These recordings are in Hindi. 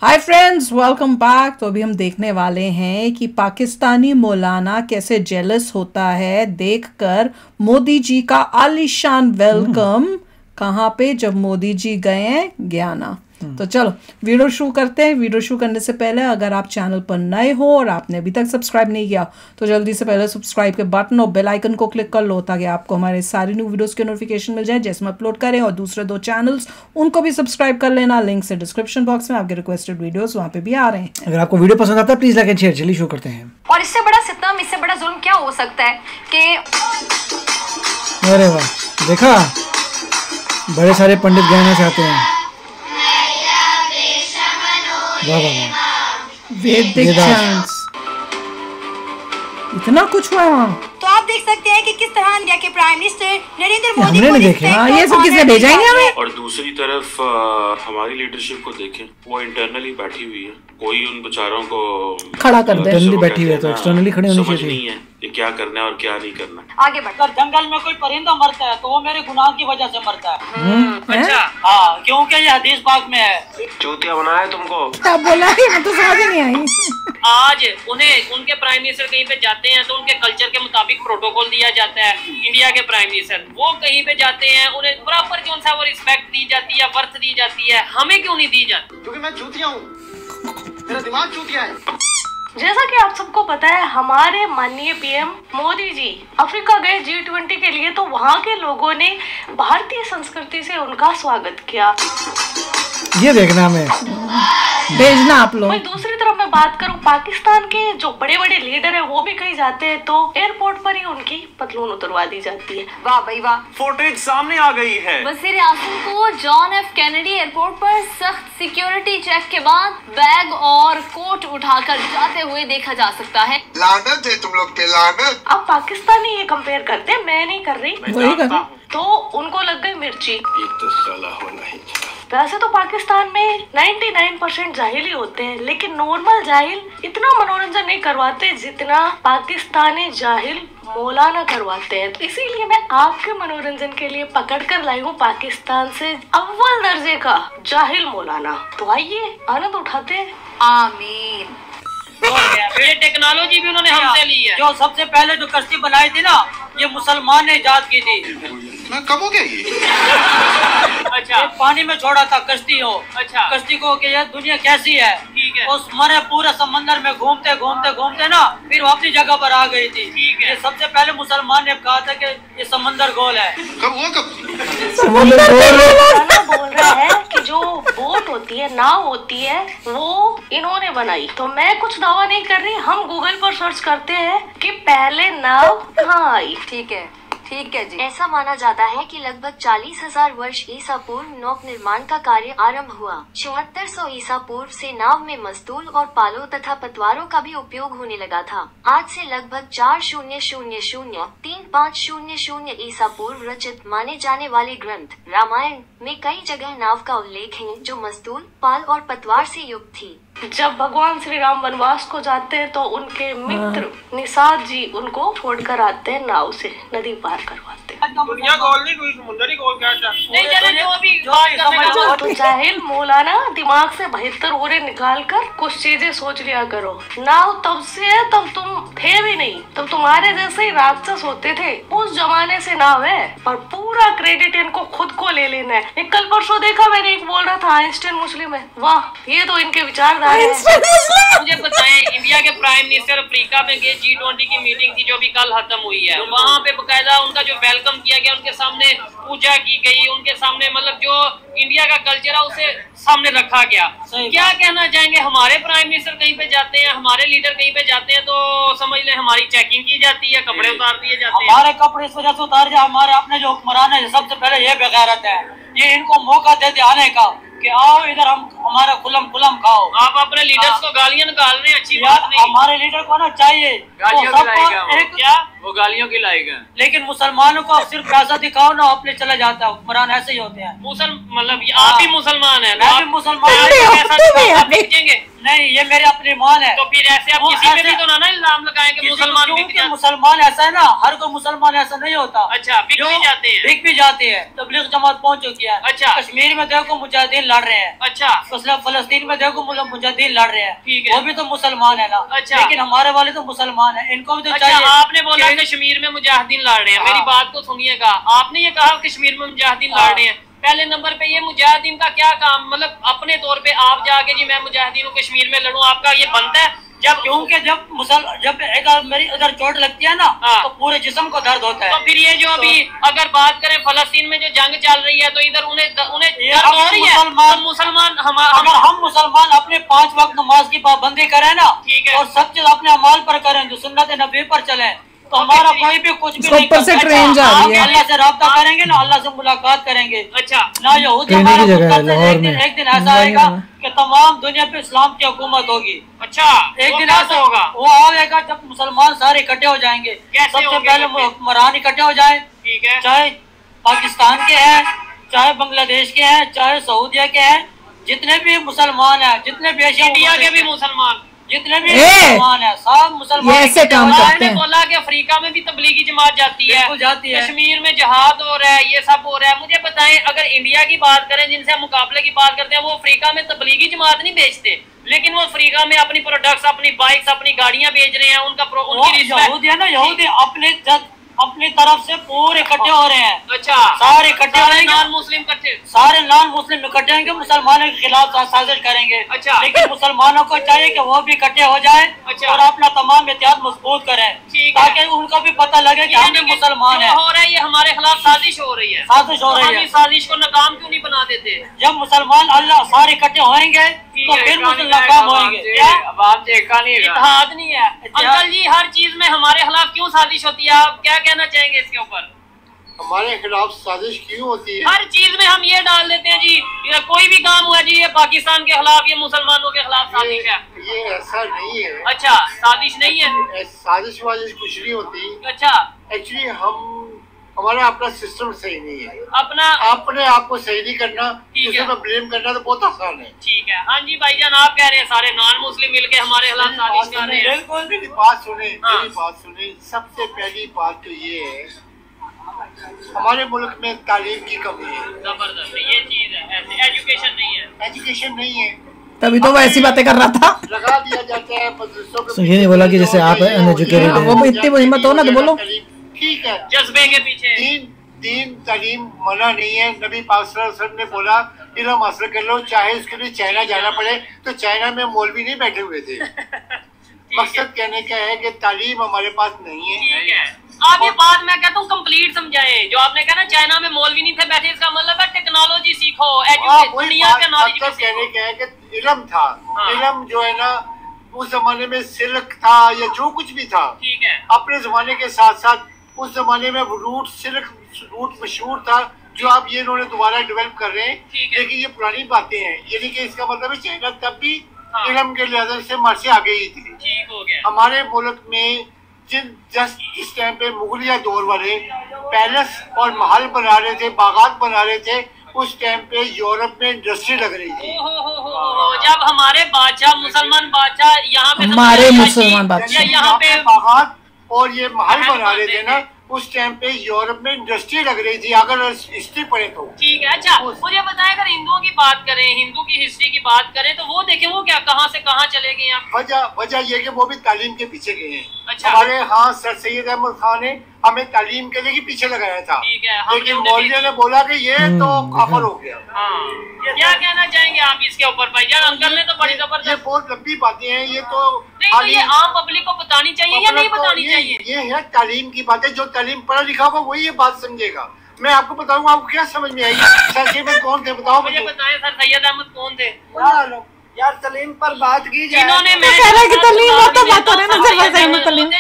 Hi friends, welcome back. तो अभी हम देखने वाले हैं कि पाकिस्तानी मौलाना कैसे जेलस होता है देखकर मोदी जी का आलीशान वेलकम कहाँ पे, जब मोदी जी गए हैं गयाना। तो चलो वीडियो शुरू करते हैं। वीडियो शुरू करने से पहले अगर आप चैनल पर नए हो और आपने अभी तक सब्सक्राइब नहीं किया तो जल्दी से पहले सब्सक्राइब के बटन और बेल आइकन को क्लिक कर लो ताकि आपको हमारे सारी न्यू वीडियोस के नोटिफिकेशन मिल जाए जैसे हम अपलोड करें। और दूसरे 2 चैनल्स उनको भी सब्सक्राइब कर लेना, लिंक से डिस्क्रिप्शन बॉक्स में आपके रिक्वेस्टेड वीडियोस वहाँ पे भी आ रहे हैं। अगर आपको वीडियो पसंद आता है प्लीज लाइक एंड शेयर। चलिए शुरू करते हैं। और इससे बड़ा सितम, इससे बड़ा जुल्म क्या हो सकता है कि अरे वाह, देखा बड़े सारे पंडित गयाना से आते हैं। वाह वाह वाह, वैदिक चांस, इतना कुछ हुआ वहाँ। तो आप देख सकते हैं कि किस तरह इंडिया के प्राइम मिनिस्टर नरेंद्र मोदी हमने नहीं देखे। हाँ, ये सब किसने भेजा है हमें। और दूसरी तरफ हमारी लीडरशिप को देखें, वो इंटरनली बैठी हुई है, कोई उन बेचारों को खड़ा कर दे। इंटरनली बैठी हुई है तो एक्सटर्नली खड़े होनी समझ चाहिए। नहीं है ये क्या करना है और क्या नहीं करना। आगे बढ़। अगर जंगल में कोई परिंदा मरता है तो वो मेरे गुनाह की वजह से मरता है। अच्छा, हाँ, क्योंकि ये हदीस पाक में है। चूतिया बनाया तुमको। क्या बोला है, मैं तो समझ ही नहीं आई। आज उन्हें उनके प्राइम मिनिस्टर कहीं पे जाते हैं तो उनके कल्चर के मुताबिक प्रोटोकॉल दिया जाता है। इंडिया के प्राइम मिनिस्टर वो कहीं पे जाते हैं, उन्हें बराबर कौन सा वो रिस्पेक्ट दी जाती है, वर्थ दी जाती है, हमें क्यों नहीं दी जाती? क्योंकि मैं चूतिया हूँ, मेरा दिमाग चूतिया है। जैसा कि आप सबको पता है, हमारे माननीय पीएम मोदी जी अफ्रीका गए G20 के लिए, तो वहाँ के लोगों ने भारतीय संस्कृति से उनका स्वागत किया। ये देखना हमें भेजना आप लोग। वहीं दूसरी तरफ मैं बात करूं, पाकिस्तान के जो बड़े बड़े लीडर हैं वो भी कहीं जाते हैं तो एयरपोर्ट पर ही उनकी पतलून उतरवा दी जाती है। वाह भाई वाह। फुटेज सामने आ गई है। वज़ीर आज़म को जॉन एफ कैनेडी एयरपोर्ट पर सख्त सिक्योरिटी चेक के बाद बैग और कोट उठाकर जाते हुए देखा जा सकता है। लानत है तुम लोग पे, लानत। अब पाकिस्तानी ये कंपेयर करते हैं, मैं नहीं कर रही, वही कर। तो उनको लग गई मिर्ची। ये तो साला होना ही था। वैसे तो पाकिस्तान में 99% जाहिल ही होते हैं, लेकिन नॉर्मल जाहिल इतना मनोरंजन नहीं करवाते जितना पाकिस्तानी जाहिल मौलाना करवाते हैं। तो इसीलिए मैं आपके मनोरंजन के लिए पकड़ कर लाई हूँ पाकिस्तान से अव्वल दर्जे का जाहिल मौलाना। तो आइए आनंद उठाते हैं। आमीन। ये टेक्नोलॉजी भी उन्होंने हमसे ली है। जो सबसे पहले जो कश्ती बनाई थी ना, ये मुसलमान ने इजाद की थी। मैं कब हो गया ये? अच्छा, ये पानी में छोड़ा था कश्ती हो। अच्छा। कश्ती को कि ये दुनिया कैसी है। ठीक है। उस मरे पूरे समंदर में घूमते घूमते घूमते ना फिर वो अपनी जगह पर आ गई थी। ठीक है। ये सबसे पहले मुसलमान ने कहा था कि ये समंदर गोल है। कब हुआ कब? मौलाना बोल रहा है कि जो बोट होती है, नाव होती है, वो इन्होंने बनाई। तो मैं कुछ दावा नहीं कर रही, हम गूगल पर सर्च करते हैं कि पहले नाव कहाँ आई। ठीक है, ठीक है जी। ऐसा माना जाता है कि लगभग 40,000 वर्ष ईसा पूर्व नौक निर्माण का कार्य आरंभ हुआ। 7400 ईसा पूर्व से नाव में मस्तूल और पालों तथा पतवारों का भी उपयोग होने लगा था। आज से लगभग 4000-3500 ईसा पूर्व रचित माने जाने वाले ग्रंथ रामायण में कई जगह नाव का उल्लेख है जो मस्तूल, पाल और पतवार से युक्त थी। जब भगवान श्री राम वनवास को जाते हैं तो उनके मित्र निषाद जी उनको छोड़कर आते हैं, नाव से नदी पार करवाते हैं। दुनिया गोल नहीं, कोई समुद्र ही गोल क्या था। नहीं चले जो भी तो जाहिल मौलाना दिमाग से 72 ओरे निकाल कर कुछ चीजें सोच लिया करो। नाव तब से है तब तुम थे भी नहीं, तब तुम्हारे जैसे ही राक्षस होते थे। उस जमाने से नाव है और पूरा क्रेडिट इनको खुद को ले लेना है। एक कल परसों देखा मैंने, एक बोल रहा था आइंस्टाइन मुस्लिम है। वाह, ये तो इनके विचारधारा है। मुझे बताएं, इंडिया के प्राइम मिनिस्टर अफ्रीका में गए, G20 की मीटिंग थी जो भी कल खत्म हुई है। वहाँ पे बकायदा उनका जो वेलकम किया गया, उनके सामने पूजा की गई, उनके सामने मतलब जो इंडिया का कल्चर है उसे सामने रखा गया। क्या कहना चाहेंगे, हमारे प्राइम मिनिस्टर कहीं पे जाते हैं, हमारे लीडर कहीं पे जाते हैं तो समझ लें हमारी चेकिंग की जाती है, कपड़े उतार दिए जाते हैं। हमारे कपड़े इस वजह से उतार जाए, हमारे अपने जो हुक्मरान है सबसे पहले ये बेगैरत है। ये इनको मौका देते आने का कि आओ इधर हम हमारा खुलम खुलम खाओ। आप अपने लीडर्स को गालियां निकाल रहे हैं, अच्छी यार बात नहीं। हमारे लीडर को ना चाहिए गालियों तो खिलाएगा वो। एक क्या वो गालियों की लाएगा? लेकिन मुसलमानों को सिर्फ पैसा दिखाओ ना, अपने चले जाता है। हुक्मरान ऐसे ही होते हैं। मतलब आप ही मुसलमान हैं, मैं भी मुसलमान आप बेचेंगे? नहीं, ये मेरे अपनी ईमान है। तो फिर ऐसे आप किसी पे भी तो ना इल्जाम लगाएं कि मुसलमान बिक जाते हैं। मुसलमान ऐसा है ना, हर कोई मुसलमान ऐसा नहीं होता। अच्छा, बिक भी जाते हैं। बिक भी जाते हैं। तबलीग जमात पहुंच चुकी है। अच्छा। कश्मीर में देखो मुजाहिदीन लड़ रहे हैं। अच्छा। फलस्तीन में देखो मुजाहिदीन लड़ रहे हैं, ठीक है, वो भी तो मुसलमान है ना। अच्छा, लेकिन हमारे वाले तो मुसलमान है, इनको भी तो अच्छा, चाहिए। आपने बोला कश्मीर में मुजाहिदीन लड़ रहे हैं, मेरी बात को सुनिएगा। आपने ये कहा कश्मीर में मुजाहिदीन लड़ रहे हैं, पहले नंबर पे ये मुजाहिदीन का क्या काम, मतलब अपने तौर पे आप जाके जी मैं मुजाहिदीन हूँ कश्मीर में लड़ूं, आपका ये बनता है? क्योंकि जब मेरी इधर चोट लगती है ना, तो पूरे जिस्म को दर्द होता है। तो फिर ये जो अभी अगर बात करें फलस्तीन में जो जंग चल रही है, तो इधर उन्हें दर्द हो रही है। मुसलमान अगर हम मुसलमान अपने 5 वक्त नमाज की पाबंदी करें ना, और सब चीज अपने अमाल पर करें, जो सुन्नत नबी पर चले, तो हमारा कोई भी कुछ भी नहीं ऊपर से ट्रेन जा रही है। अल्लाह से राब्ता करेंगे ना, अल्लाह से मुलाकात करेंगे। अच्छा, ना यहूदी हमारा एक दिन ऐसा आएगा कि तमाम दुनिया पे इस्लाम की हुकूमत होगी। अच्छा, एक दिन ऐसा होगा, वो आएगा जब मुसलमान सारे इकट्ठे हो जाएंगे। सबसे पहले हुक्मरान इकट्ठे हो जाए, ठीक है, चाहे पाकिस्तान के हैं, चाहे बांग्लादेश के हैं, चाहे सऊदिया के हैं, जितने भी मुसलमान हैं, जितने भी इंडिया के भी मुसलमान, जितने भी मुसलमान है, सब मुसलमान ऐसे काम करते हैं। बोला कि अफ्रीका में भी तबलीगी जमात जाती है, कश्मीर में जहाद हो रहा है, ये सब हो रहा है। मुझे बताएं, अगर इंडिया की बात करें, जिनसे हम मुकाबले की बात करते हैं, वो अफ्रीका में तबलीगी जमात नहीं बेचते, लेकिन वो अफ्रीका में अपनी प्रोडक्ट्स, अपनी बाइक्स, अपनी गाड़ियां बेच रहे हैं। यहूदी है ना, यहूदी अपनी तरफ से पूरे इकट्ठे हो रहे हैं। अच्छा, सारे इकट्ठे हो रहे हैं, नॉन मुस्लिम इकट्ठे, सारे नॉन मुस्लिम इकट्ठे होंगे, मुसलमानों के खिलाफ साजिश करेंगे। अच्छा, लेकिन मुसलमानों को चाहिए कि वो भी इकट्ठे हो जाए। अच्छा, और अपना तमाम एहतियात मजबूत करें, ताकि उनको भी पता लगे कि हम भी मुसलमान हैं। हो रहा है ये हमारे खिलाफ साजिश हो रही है, साजिश हो रही है। साजिश को नाकाम क्यों नहीं बना देते? जब मुसलमान अल्लाह सारे इकट्ठे होंगे तो फिर नाकाम होंगे। इत्तेहाद नहीं है अंकल जी, हर चीज में हमारे खिलाफ क्यों साजिश होती है? आप क्या कहना चाहेंगे इसके ऊपर? हमारे खिलाफ साजिश क्यों होती है? हर चीज में हम ये डाल देते हैं जी, कोई भी काम हुआ जी ये पाकिस्तान के खिलाफ, ये मुसलमानों के खिलाफ साजिश है। ये ऐसा नहीं है। अच्छा, साजिश नहीं है, साजिश वाजिश कुछ नहीं होती। अच्छा, एक्चुअली हमारा अपना सिस्टम सही नहीं है, अपने आप को सही नहीं करना, दूसरे पे ब्लेम करना तो बहुत आसान है। ठीक है, हाँ जी भाईजान, आप कह रहे हैं सारे नॉन मुस्लिम मिलके हमारे खिलाफ साजिश कर रहे हैं। बिल्कुल, मेरी बात सुने। सबसे पहली बात तो ये है, हमारे मुल्क में तालीम की कमी है, जबरदस्त, ये चीज है, एजुकेशन नहीं है। तभी तो वो ऐसी बातें कर रहा था, लगा दिया जाता है मदरसों के। ये नहीं बोला कि जैसे आप अनएजुकेटेड हैं, वो इतनी हिम्मत हो ना तो बोलो। ठीक है, जज्बे के पीछे दीन तालीम मना नहीं है। नबी पाक सल्लल्लाहु अलैहि वसल्लम ने बोला इल्म हासिल कर लो, चाहे उसके लिए चाइना जाना पड़े। तो चाइना में मौलवी नहीं बैठे हुए थे। मकसद कहने का है कि तालीम हमारे पास नहीं है। आप ये बात मैं कहता हूँ कंप्लीट समझाएं, जो आपने कहा ना चाइना में मौलवी नहीं थे बैठे, इसका मतलब है टेक्नोलॉजी सीखो, दुनिया का नॉलेज सीखो। कहने का है कि इल्म था, इल्म जो है ना उस जमाने में सिल्क था या जो कुछ भी था, ठीक है, अपने जमाने के साथ साथ उस जमाने में रूट मशहूर था, जो आप ये इन्होंने दोबारा डेवलप कर रहे हैं। लेकिन ये पुरानी बातें हैं, यानी कि इसका मतलब है चाइना तब भी इल्म के लिहाज से हमारे से आगे ही थी। ठीक हो गया। हमारे मुल्क में जिस टाइम पे मुगलिया दौर वाले पैलेस और महल बना रहे थे, बागात बना रहे थे, उस टाइम पे यूरोप में इंडस्ट्री लग रही थी। जब हमारे बादशाह मुसलमान बादशाह यहाँ पे यहाँ पे बागात और ये महल बना रहे थे ना, उस टाइम पे यूरोप में इंडस्ट्री लग रही थी, अगर हिस्ट्री पढ़े तो। ठीक है, अच्छा मुझे बताएं, अगर हिंदुओं की बात करें, हिंदू की हिस्ट्री की बात करें, तो वो देखें वो क्या कहाँ से कहाँ चले गए हैं। वजह ये कि वो भी तालीम के पीछे गए हैं। अच्छा, हमारे यहाँ सर सैयद अहमद खान ने हमें तालीम के लिए पीछे लगाया था। ठीक है, लेकिन मौलवी ने बोला कि ये तो काफिर हो गया। क्या कहना चाहेंगे आप इसके ऊपर भाईजान? अंकल ने तो बड़ी जबरदस्त, ये बहुत लंबी बातें हैं, ये तो नहीं, ये आम पब्लिक को बतानी चाहिए या नहीं बतानी चाहिए? ये है तालीम की बातें, जो तालीम पढ़ा लिखा होगा वही ये बात समझेगा। मैं आपको बताऊंगा, आपको क्या समझ में आएगी? सर सैयद कौन थे बताओ मुझे? बताएं सर सैयद अहमद कौन थे? यार तलीम पर बात की जाए, जिन्होंने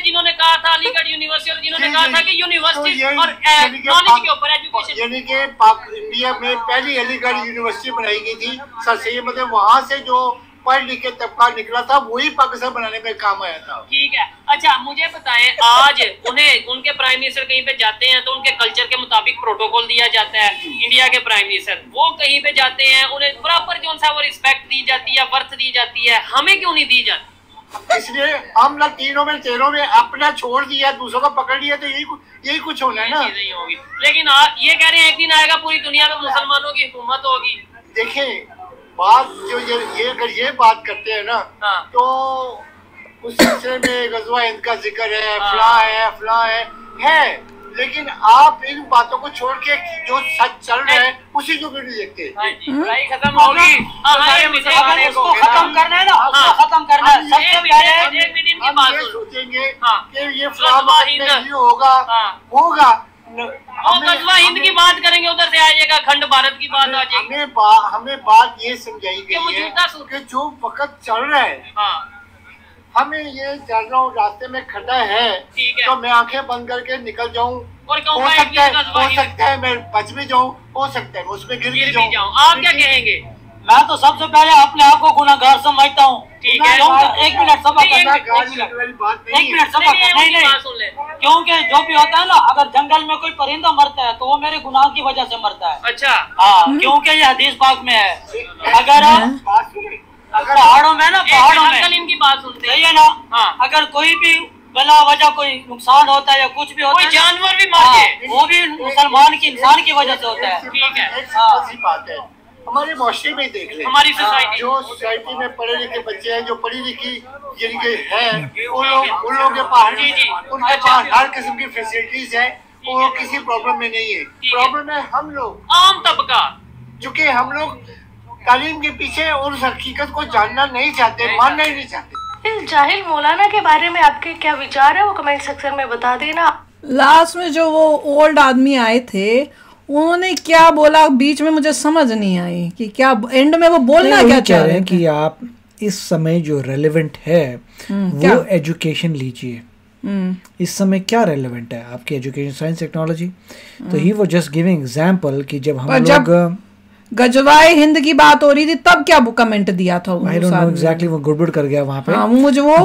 जिन्होंने कहा था अलीगढ़ यूनिवर्सिटी, जिन्होंने कहा था कि यूनिवर्सिटी और नॉलेज के ऊपर एजुकेशन, यानी कि इंडिया में पहली अलीगढ़ यूनिवर्सिटी बनाई गई थी सर सैयद, मतलब वहाँ से जो पढ़ लिख के तबका निकला था वही पाकिस्तान बनाने में काम आया था। ठीक है, अच्छा मुझे बताएं, आज उन्हें उनके प्राइम मिनिस्टर कहीं पे जाते हैं तो उनके कल्चर के मुताबिक प्रोटोकॉल दिया जाता है। इंडिया के प्राइम मिनिस्टर वो कहीं पे जाते हैं, उन्हें प्रॉपर जो सा वो रिस्पेक्ट दी जाती है, वर्थ दी जाती है, हमें क्यों नहीं दी जाती? इसलिए हम ना तीनों में तेरों में अपना छोड़ दिया, दूसरों को पकड़ लिया, तो यही कुछ होना है ना। लेकिन ये कह रहे हैं एक दिन आएगा पूरी दुनिया में मुसलमानों की हुकूमत होगी। देखें बात जो ये अगर ये बात करते हैं ना, तो उस सिलसिले में गज़वा हिंद का जिक्र है, फला है, लेकिन आप इन बातों को छोड़ के जो सच चल रहा है उसी को भी नहीं देखते। लड़ाई खत्म होगी, अगर उसको खत्म करना है ना, उसको खत्म करना है। सबसे पहले हम ये सोचेंगे कि ये फला ये होगा, गज़वा हिंद की बात करेंगे, उधर से आ जाएगा खंड भारत की बात आ जाएगी। हमें बात ये समझाई गई है कि जो वक्त चल रहा है, हमें ये चल रहा हूँ रास्ते में खड़ा है, तो मैं आंखें बंद करके निकल जाऊँ, हो सकता है मैं बच भी जाऊँ, हो सकता है मैं उसमें गिर भी जाऊँ। आप क्या कहेंगे? मैं तो सबसे पहले अपने आप को गुनाहगार समझता हूँ। ठीक है, एक मिनट सबर करना, एक मिनट सबर करना, नहीं, क्योंकि जो भी होता है ना, अगर जंगल में कोई परिंदा मरता है तो वो मेरे गुनाह की वजह से मरता है। अच्छा, हाँ, क्योंकि ये हदीस पाक में है। अगर पहाड़ों में ना, पहाड़ों में इनकी बात सुनते सही है ना, अगर कोई भी बिला वजह कोई नुकसान होता है या कुछ भी होता है, कोई जानवर भी मर जाए, वो भी मुसलमान की, इंसान की वजह से होता है। ठीक है, ऐसी बात है। हमारे माशरे में देख ले, हमारी सोसाइटी, जो सोसाइटी में पढ़े लिखे बच्चे हैं, जो पढ़ी लिखी जिनके हैं, उन लोगों के पास उनके पास हर किस्म की फैसिलिटीज है, वो किसी प्रॉब्लम में नहीं है। प्रॉब्लम है हम लोग, आम तबका, चूँकि हम लोग तालीम के पीछे और उस हकीकत को जानना नहीं चाहते, मानना ही नहीं चाहते। इस जाहिल मौलाना के बारे में आपके क्या विचार है, वो कमेंट सेक्शन में बता देना। लास्ट में जो वो ओल्ड आदमी आए थे, उन्होंने क्या बोला बीच में मुझे समझ नहीं आई कि क्या एंड में वो बोलना क्या चाह रहे हैं। कि आप इस समय जो रेलेवेंट है वो एजुकेशन लीजिए। इस समय क्या रेलेवेंट है आपकी एजुकेशन, साइंस, टेक्नोलॉजी। तो ही वो जस्ट गिविंग एग्जांपल कि जब हम लोग गजवाए हिंद की बात हो रही थी तब क्या कमेंट दिया था I don't know exactly, वो गड़बड़ कर गया वहाँ पे। हाँ, मुझे वो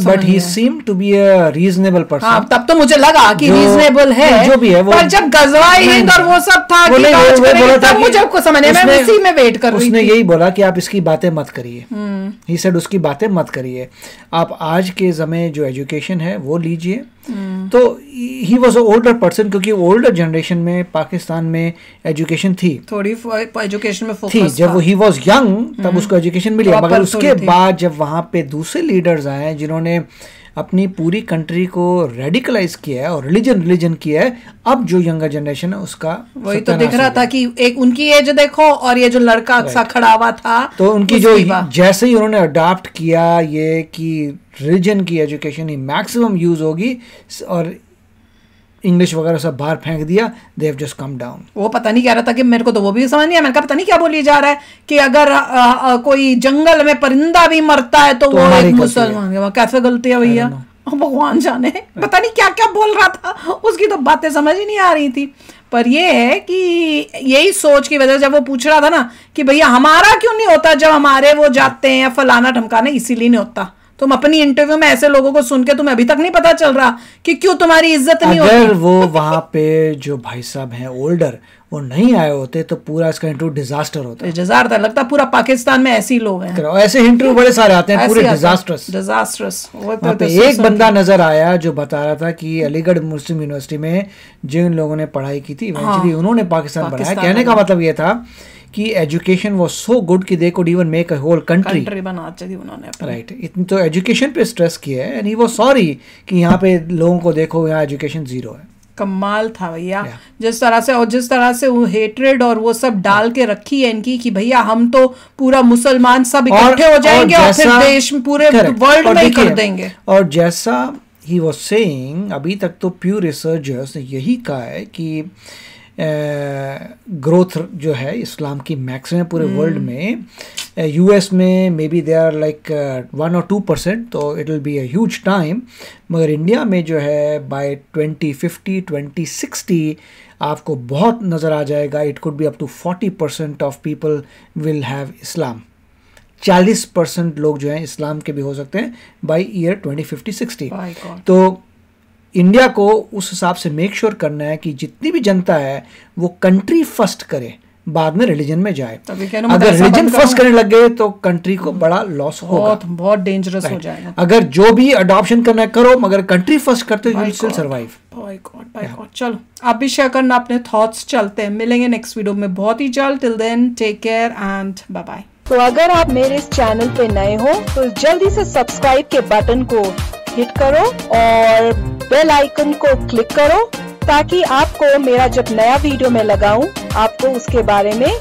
but he seemed to be a reasonable person। हाँ, तब तो मुझे लगा कि रीजनेबल है, जो भी है वो, पर जब गजवाए हिंद और वो सब था कि काज करेंगे, तब मुझे को समझने में उसी में वेट कर रही थी। उसने यही बोला कि आप इसकी बातें मत करिए। he said उसकी बातें मत करिए, आप आज के समय जो एजुकेशन है वो लीजिए। तो he was a older person, क्योंकि ओल्डर जनरेशन में पाकिस्तान में एजुकेशन थी, थोड़ी एजुकेशन में फोकस थी। जब वो ही वॉज यंग तब उसको एजुकेशन मिली, मगर उसके बाद जब वहाँ पे दूसरे लीडर्स आए जिन्होंने अपनी पूरी कंट्री को रेडिकलाइज किया है और रिलीजन किया है, अब जो यंगर जनरेशन है उसका वही तो दिख रहा था कि एक उनकी एज देखो और ये जो लड़का सा खड़ा हुआ था, तो उनकी जो जैसे ही उन्होंने अडॉप्ट किया ये कि रिलीजन की एजुकेशन ही मैक्सिमम यूज होगी और इंग्लिश वगैरह सब बाहर फेंक दिया, they have just come down. वो पता नहीं कह रहा था कि मेरे को तो वो भी समझ नहीं आया, मैंने कहा पता नहीं क्या बोली जा रहा है कि अगर कोई जंगल में परिंदा भी मरता है तो वो एक मुसलमान है। कैसे गलती है भैया, भगवान जाने, पता नहीं क्या क्या बोल रहा था, उसकी तो बातें समझ ही नहीं आ रही थी। पर ये है कि यही सोच की वजह से जब वो पूछ रहा था ना कि भैया हमारा क्यों नहीं होता जब हमारे वो जाते हैं फलाना ढमकाने, इसीलिए नहीं होता। तुम अपनी इंटरव्यू में ऐसे लोगों को सुन के तुम्हें अभी तक नहीं पता चल रहा कि क्यों तुम्हारी इज्जत नहीं होती। अगर वो वहां पे जो भाई साहब हैं ओल्डर वो नहीं आए होते तो पूरा इसका इंटरव्यू डिजास्टर होता। डिजास्टर लगता पूरा पाकिस्तान में ऐसे ही लोग हैं, ऐसे इंटरव्यू बड़े सारे आते हैं पूरे डिजास्टर्स। वहाँ पे एक बंदा नजर आया जो बता रहा था कि अलीगढ़ मुस्लिम यूनिवर्सिटी में जिन लोगों ने पढ़ाई की थी इवेंचुअली उन्होंने पाकिस्तान बनाया। कहने का मतलब ये था कि एजुकेशन वाज सो गुड कि they could even make a whole country बना दी उन्होंने, राइट। इतनी तो एजुकेशन पे स्ट्रेस किया है एंड ही वाज सॉरी कि यहाँ पे लोगों को देखो यहाँ एजुकेशन जीरो है। कमाल था भैया जिस तरह से वो हेट्रेड और वो सब डाल के रखी है इनकी कि भैया हम तो पूरा मुसलमान सब इकट्ठे हो जाएंगे और फिर देश में पूरे वर्ल्ड में कर देंगे। और जैसा ही वाज सेइंग, अभी तक तो प्योर रिसर्चर्स ने यही कहा है कि ग्रोथ जो है इस्लाम की मैक्सिमम पूरे वर्ल्ड में, यूएस में maybe they are like 1 or 2%, तो it will be a huge time. मगर इंडिया में जो है बाय 2050 2060 आपको बहुत नज़र आ जाएगा, it could be up to 40% of people will have Islam. 40% लोग जो हैं इस्लाम के भी हो सकते हैं बाय ईयर 2050-60। तो इंडिया को उस हिसाब से मेक श्योर करना है कि जितनी भी जनता है वो कंट्री फर्स्ट करे, बाद में रिलीजन में जाए। अगर रिलीजन फर्स्ट करने लग गए तो कंट्री को बड़ा लॉस होगा, बहुत डेंजरस हो जाएगा। अगर जो भी अडॉप्शन करना है करो, मगर कंट्री फर्स्ट करते हो यू विल स्टिल सर्वाइव। चलो आप भी शेयर करना अपने थॉट्स। चलते हैं, मिलेंगे नेक्स्ट वीडियो में बहुत ही जल्द। Till then take care and bye bye. तो अगर आप मेरे इस चैनल पे नए हो तो जल्दी से सब्सक्राइब के बटन को हिट करो और बेल आइकन को क्लिक करो ताकि आपको मेरा जब नया वीडियो मैं लगाऊं आपको उसके बारे में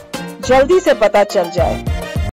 जल्दी से पता चल जाए।